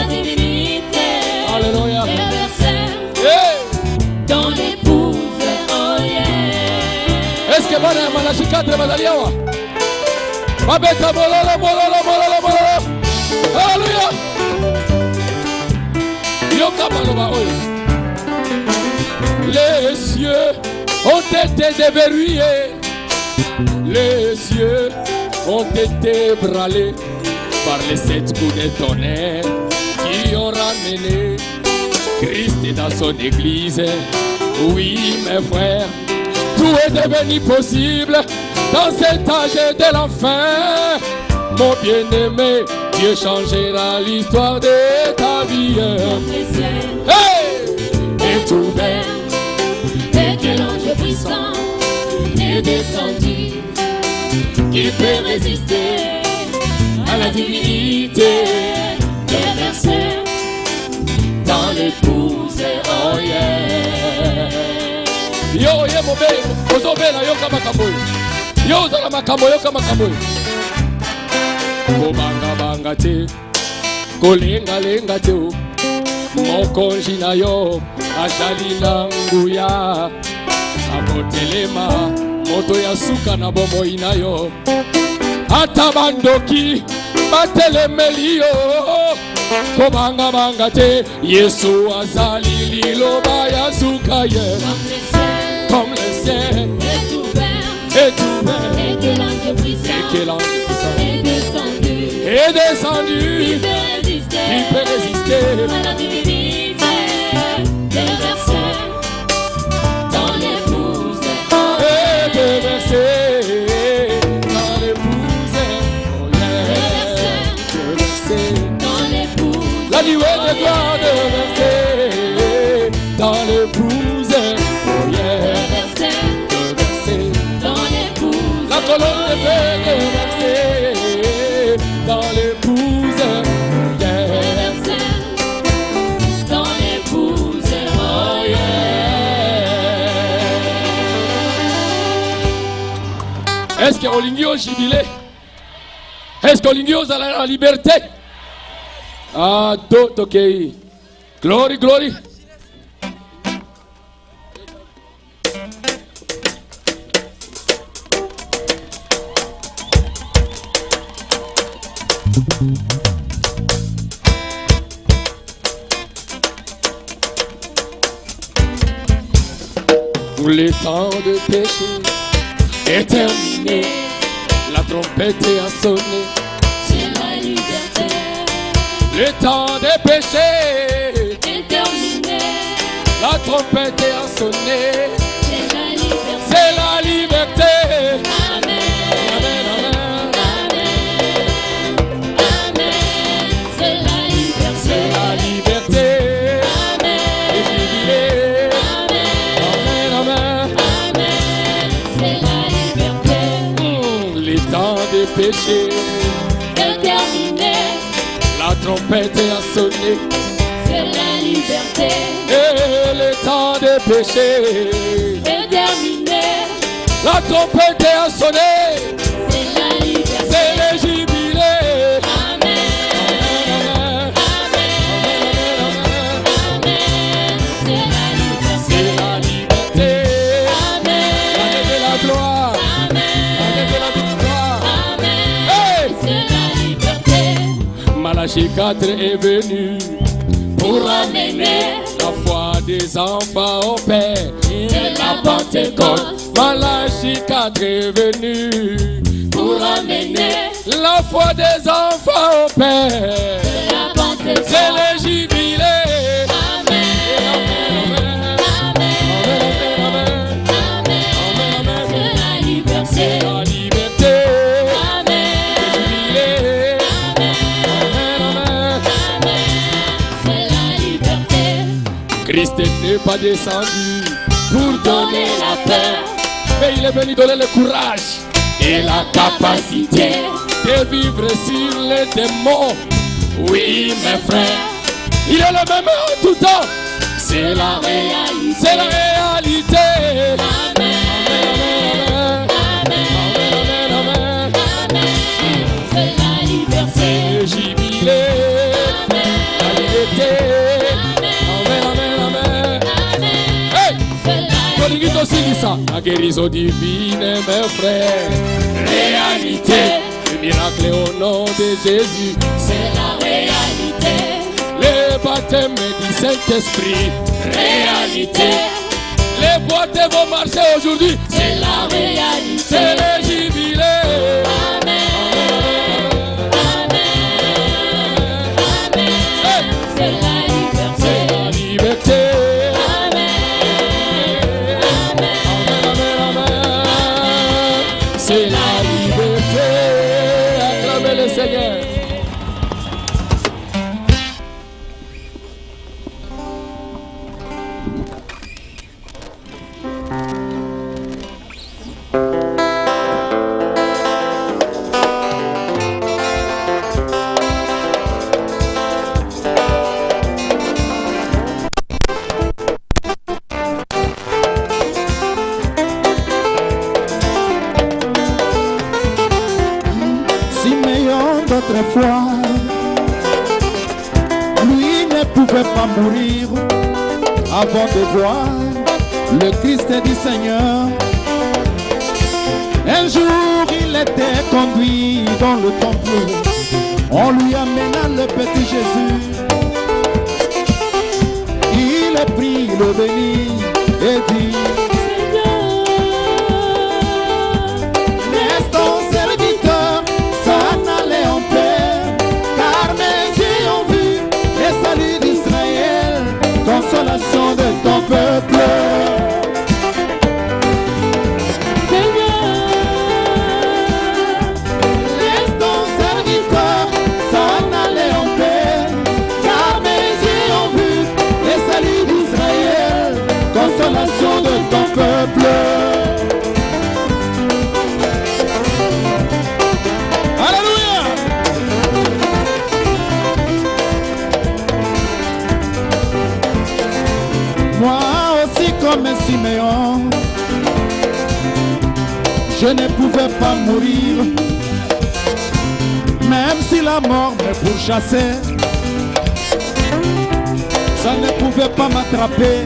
divinité. Alléluia. Dans l'épouse, oh yeah. Est-ce que bana Malachi 4 bazaliawa? Babeta bololo bololo bololo bololo. Alléluia. Yoka baloba oyo. Les cieux ont été déverrouillés. Les cieux ont été ébranlés par les 7 coups de tonnerre qui ont ramené Christ dans son église. Oui, mes frères, tout est devenu possible dans cet âge de l'enfer. Mon bien-aimé, Dieu changera l'histoire de ta vie. Hey! Est ouvert, et que l'ange puissant est descendu, qui peut résister à la divinité des versets dans l'épouse, oh yeah. Yo, ye mobe, ozobela yoka makambo. Yo zala makambo yoka makambo. Kobanga banga te, kolenga lenga te. Mokonji na yo, ajali na nguya. Akotelema, moto ya suka na bomo ina yo. Atabandoki, batelemeli yo. Kobanga banga te, Yesu azali liloba ya suka ye. Comme le ciel est ouvert, et que l'ange puissant est descendu, qui peut résister à la divinité des versets dans l'épouse, et des versets dans l'épouse, oh yeah, de versets dans l'épouse, la nuée de gloire de versets dans l'épouse, oh yeah, de versets dans l'épouse, la colonne de feu de versets dans l'épouse, oh yeah, dans l'épouse, oh yeah. Est-ce que Olingio jubilé? Est-ce que Olingio a la liberté? Ah, tout ok. Glory, glory. Le temps de péché est terminé, la trompette a sonné. C'est la liberté. Le temps de péché est terminé, la trompette a sonné. c'est la liberté. C'est la liberté. Amen. Amen, amen. Amen. Amen. C'est la liberté. C'est la liberté. Amen. Et jubilé. Amen. Amen, amen. Amen. C'est la liberté. Le temps de péché, est terminé, la trompette a sonné. c'est la liberté. Et le temps de péché, est terminé, la trompette a sonné. c'est la liberté. C'est le jubilé. Amen. Amen, Amen. Amen. C'est la liberté. c'est la liberté. Amen. L'année de la gloire. L'année de la victoire. Amen. Hey! C'est la liberté. Malachi 4 est venu pour amener la foi des enfants au Père. C'est la Pentecôte. Malachi 4 est venu Pour amener la foi des enfants au Père. c'est la Pentecôte. C'est le jubilé. Amen. Amen, Amen. Amen. C'est la liberté. c'est la liberté. Amen. Le jubilé. Amen, amen. C'est la liberté. Christ n'est pas descendu pour Donner la peur mais il est venu donner le courage et la capacité. de vivre sur les démons. Oui, mes frères, il est le même en tout temps. C'est la réalité. C'est la réalité. Amen. Amen, amen, amen, amen. C'est la liberté. Le jubilé. Amen. guérison divine, mes frères. Réalité, Le miracle au nom de Jésus. c'est la réalité. Le baptême du Saint-Esprit. Réalité, Les boîtes vont marcher aujourd'hui. c'est la réalité. C'est le jubilé. Amen. Amen. Amen. C'est la liberté. C'est la liberté. Amen. Amen. Amen, amen. C'est la liberté. Acclamez le Seigneur. Simeon d'autrefois, lui ne pouvait pas mourir avant de voir le Christ du Seigneur. Un jour il était conduit dans le temple, on lui amena le petit Jésus. Il prit le béni et dit: laisse ton serviteur s'en aller en paix, car mes yeux ont vu le salut d'Israël, consolation de ton peuple. Laisse ton serviteur s'en aller en paix, car mes yeux ont vu le salut d'Israël, consolation de ton peuple. Alléluia. Moi aussi comme Simeon, je ne pouvais pas mourir, même si la mort me pourchassait. Ça ne pouvait pas m'attraper,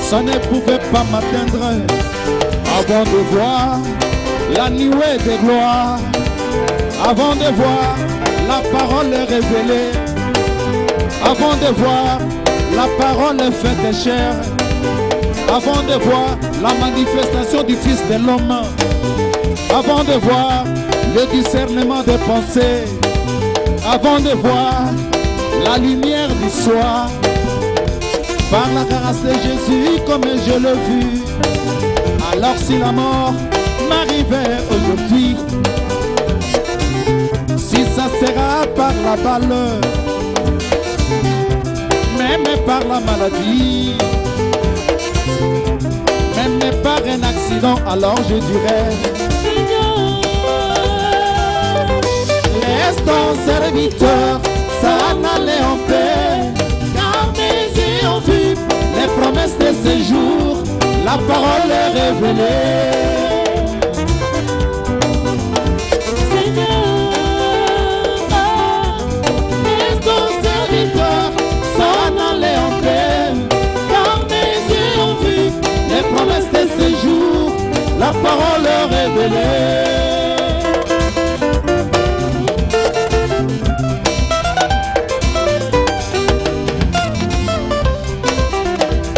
ça ne pouvait pas m'atteindre, avant de voir la nuée de gloire, avant de voir la parole révélée, avant de voir la parole faite chair, avant de voir la manifestation du Fils de l'homme, avant de voir le discernement des pensées, avant de voir la lumière du soir, par la grâce de Jésus comme je l'ai vu. Alors si la mort m'arrivait aujourd'hui, si ça sera par la balle, même par la maladie, même par un accident, alors je dirais: laisse ton serviteur s'en aller en paix, car mes yeux ont vu les promesses de ce jour, la parole est révélée. Laisse ton serviteur s'en aller en paix, car mes yeux ont vu les promesses de ce jour, la parole est révélée.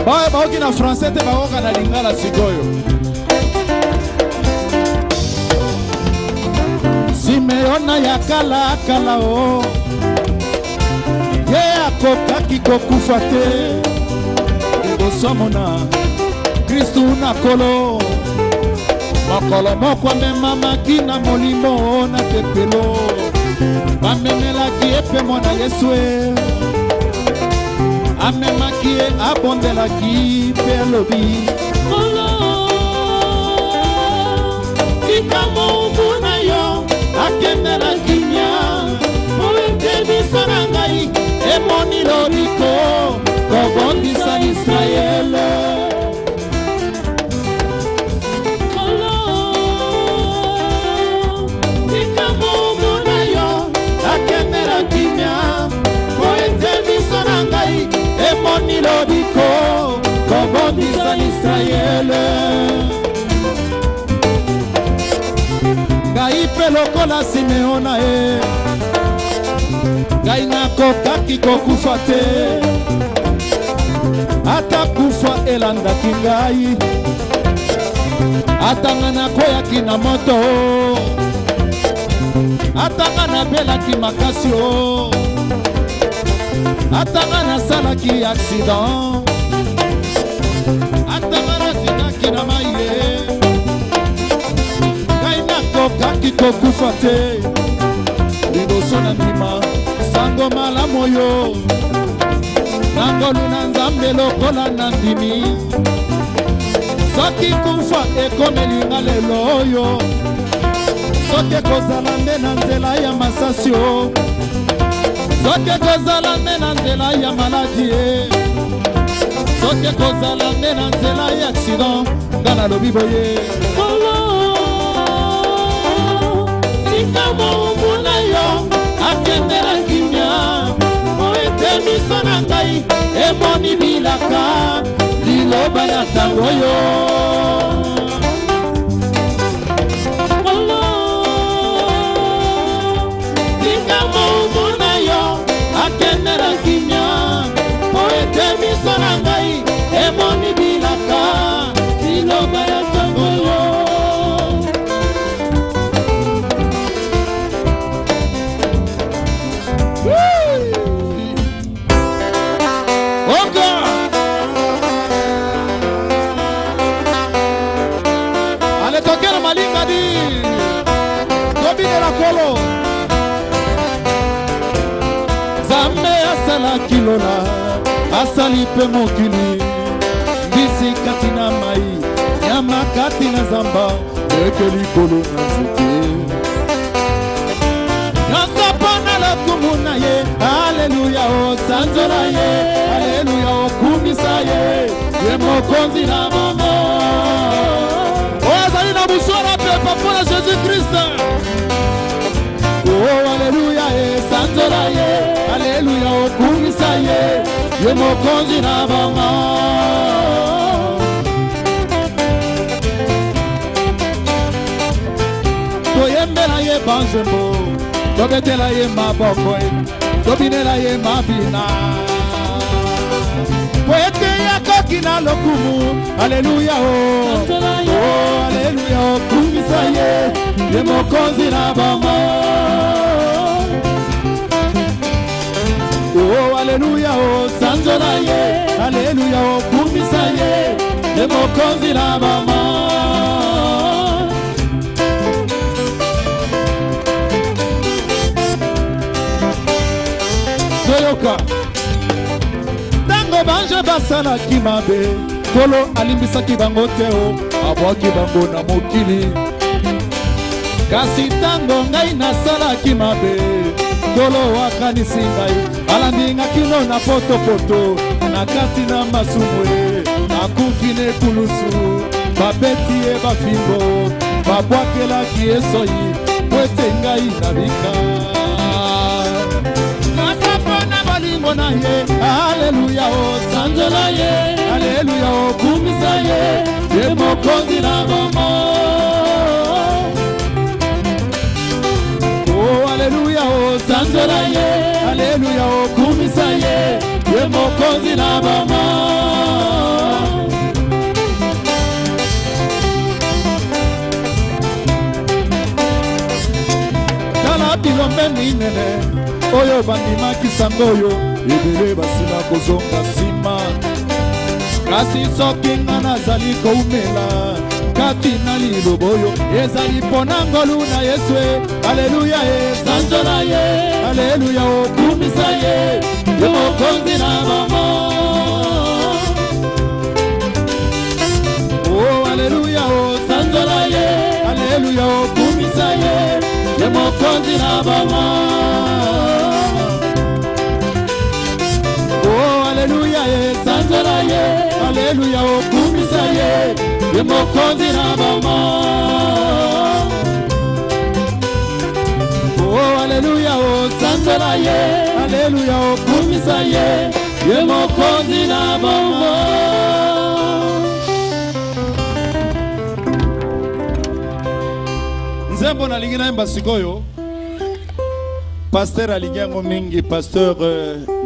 Baoye baoki na français te baoka na lingala sikoyo. Simeona ya kala kala o, ye akokaki kokufa te, liboso mona Kristu na kolo, mokolo moko amemamaki na molimo na tempelo, bamemelaki epe mona Yesu e, amemaki e abondelaki mpe alobi: tika mobu na yo akendela kimia, moete biso na ngai emoni lobiko kobondisa Israele. Tika mobu na yo akendela kimia, moete biso na ngai emoni lobiko kobondisa Israele. mayele ngai mpe lokola Simeo na ye ngai nakokaki kokufa te ata kufa elandaki ngai atanga nakoyaki na moto atanga nabelaki makasi o atanga nasalaki accident atanga nazikaki na mai ye ngai nakokaki kokufa te liboso na ndima sango malamu oyo nangolu na nzambe lokola na ndimi soki kufa ekomelinga lelo oyo soki ekozala nde na nzela ya masasi o soki ekozala nde na nzela ya maladi e soki ekozala nde na nzela ya accident nga nalobi boye tika moumbu na yo akendela kimia po ete miso na ngai emoni bilaka liloba ya ntango oyo tika moumbu na yo akendela kimia po ete miso na ngai emoni bilaka liloba ya ntango oyo Zambe asala kilola asali pe mokili mbisi kati na mai nyama kati na zamba eke likolo na nzete nasapana lokumu na ye aleluya osanzola ye aleluya okumisa ye ye mokonzi na momo ozali na buswara pepa mpona Jésus Christ. Oh, alléluia, sanzola ye, alléluia, okumisa ye, ye mokonzi na bama. Toyembela ye banjembo, tobetela ye maboko, tobinela ye mabina. Poete ya kokina lokumu, alléluia, oh, alléluia, okumisa ye, ye mokonzi na bama. Oh, alléluia, oh, sanzola ye, alléluia, oh, kumisa ye, ye mokonzi na bama. Toyoka, tango banje basala kimabe, kolo alimbisaki bango teo, abwaki bango na mokili. Kasi tango ngai nasalaki mabe tolo wakanisi ngai alandinga kino na poto na kati na masumwe akufi ne kulusu babeti ye bafimbo babwakelaki esoyi kwete ngai na bika nasapona balingo na ye aleluya o sanzola ye aleluya o kumisa ye ye mokonzi na bama. Oh, alléluia, oh, sanzola ye, alléluia, oh, kumisa ye, ye mokonzi na bama. Tala bilombe minene, oyo bandimaki sango yo, ebele basila kozonga sima. Kasi soki nga nazali koumela, kati na liloboyo ezali pona ngolu na Yesu aleluya sanzola ye aleluya okumisa ye ye mokonzi na bama. Oh aleluya sanzola ye aleluya okumisa ye ye mokonzi na bama. Oh aleluya sanzola ye aleluya okumisa ye ye mokonzi na bama. Oh aleluya sanzola ye aleluya okumisa ye ye mokonzi na bama. Nzembo na lingina yemba sikoyo. Pasteur alinyango mingi, pasteur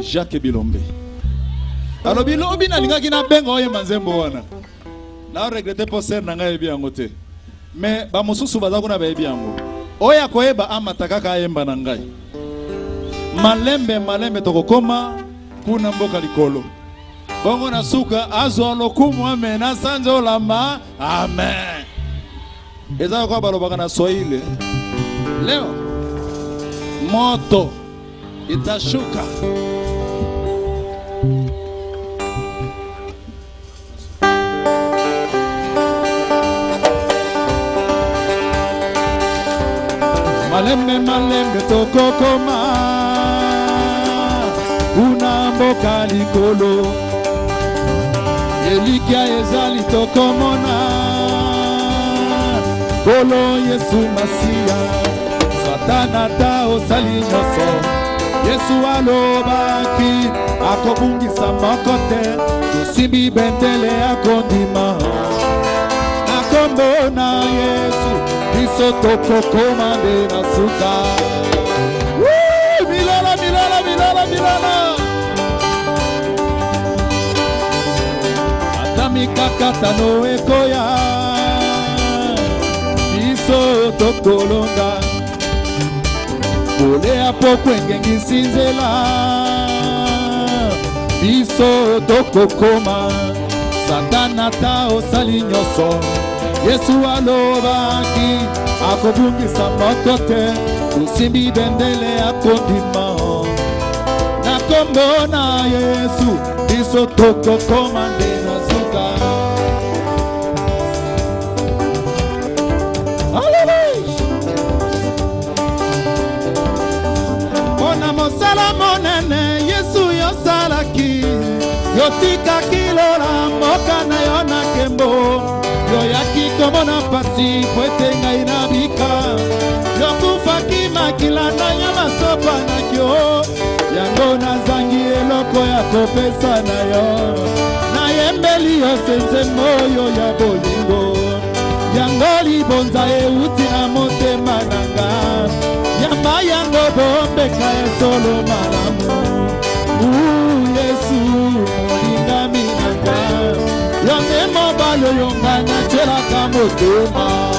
Jacques Bilombe. Alors Bilombe na linga kina bengo yemba nzembo wana. Na regrette pasteur na ngai biango te. Mais ba mususu bazako na ba biango. Oya koyeba amataka ka yemba na ngai. Malembe tokokoma kuna mboka likolo. Bongo na suka azo lokumu amena sanjo lama. Amen. Eza kwa balobaka na Swahili. Leo moto itashuka. Malembe tokokoma una mboka likolo. Elikia ezali tokomona Kolo Yesu Masia Satana ta osali nyoso Yesu alobaki akobungisa makote Tusimbi bendele akondima Nakombo na Yesu Biso tokokomande na suka Milala Atamikakata no ekoya Biso tokolonga Kole apoko engengi sinzela Biso tokokoma Satana ta osali nyoso Yesu alobaki akobungisa makote Tusimbi bendele akondima Nakombo na Yesu Biso tokokoma ndena suka Ona mosala monene Yesu yosalaki Yotika kilola mboka na yona kembo Yoyaki komona pasi Pwete ngai nabika Yokufaki makila na nyama sopa na kyo Yango nazangi eloko ya kopesa na yo Na yembeli yosenze moyo ya bolingo Yango libonza euti na motema nanga Yamba yango bombeka ya solo malamu Yesu molinga minanga Yonge mobalo yonga na chelaka motema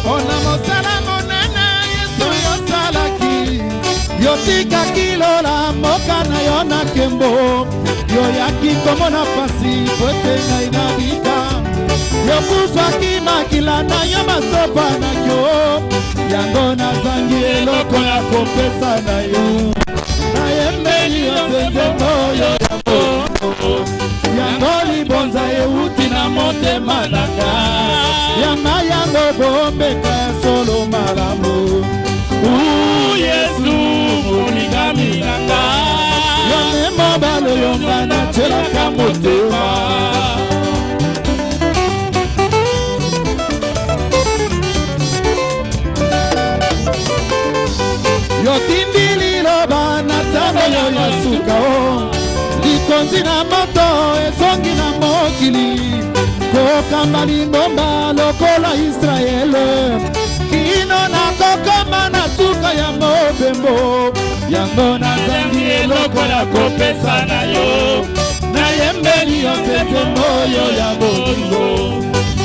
Ona mosala monene Yesu yosalaki Yotika kilola moka na yona kembo Yoyaki komona pasi Pwete ngai nabika Yokufaki makila na yama sopa na kyo Yango nazangi eloko ya kopesa na yo Na yembeli yosenze moyo ya moyo Yango libonza euti na motema nanga Yama yango bombeka solo malamu Yesu mulingami nanga Yone mobalo yonga na chelaka motema Yotindili loba na tano yo yasuka o Likonzi na moto ezongi na mokili Kokamba lingomba lokola Israele Kino na kokoma na suka ya mobembo Yango na zangi eloko ya kopesa na yo Na yembeli yosete moyo ya bolingo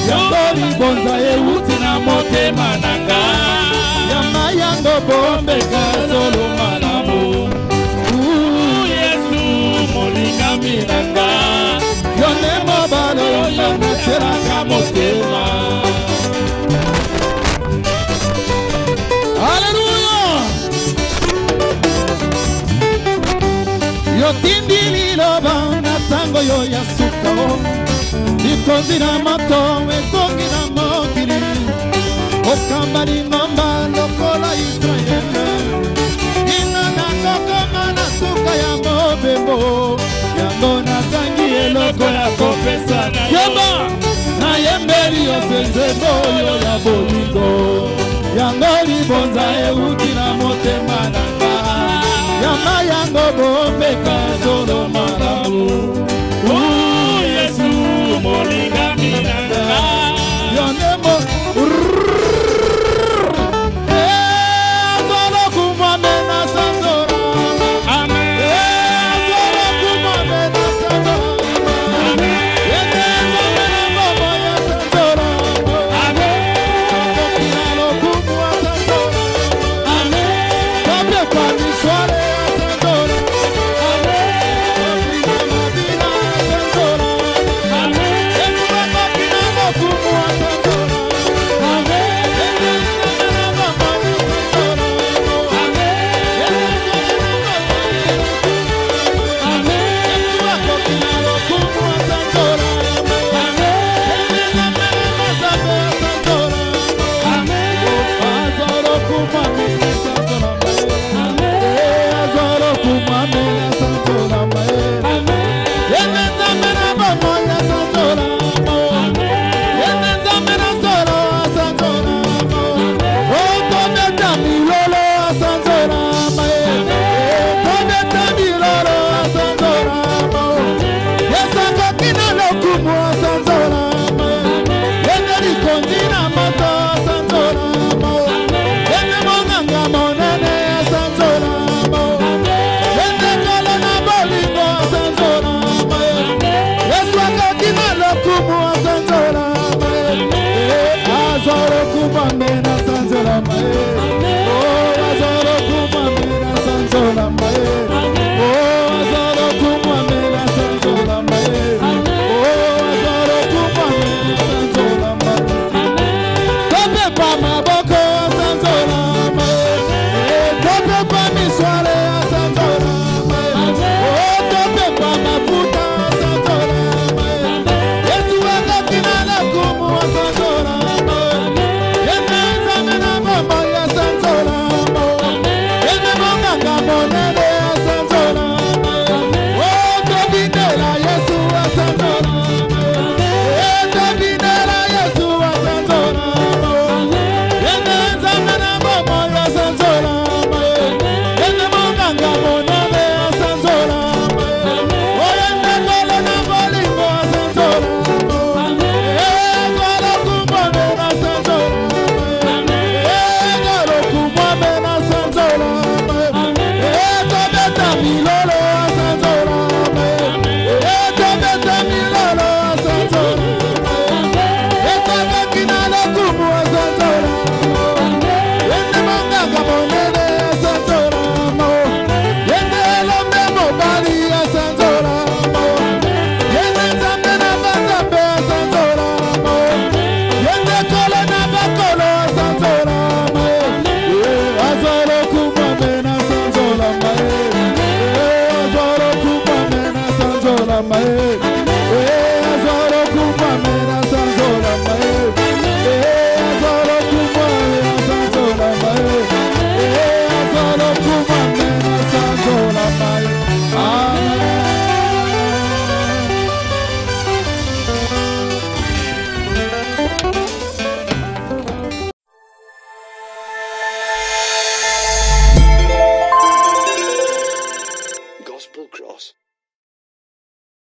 Yango libonza euti na motema nanga Yama yango bombeka solo malamu Yesu molingami nanga Yone mobalo yonga chelaka motema Hallelujah Yotindili loba na tango yo yasuka o Likonzi na mato ezongi na mokili Okamba lingomba lokola Israele Ina na kokoma na suka ya mobembo Yango nazangi eloko ya kopesa na yo Na yembeli yosenze moyo ya bolingo Yango libonza euti na motema nanga Yama yango bombeka solo malamu oh.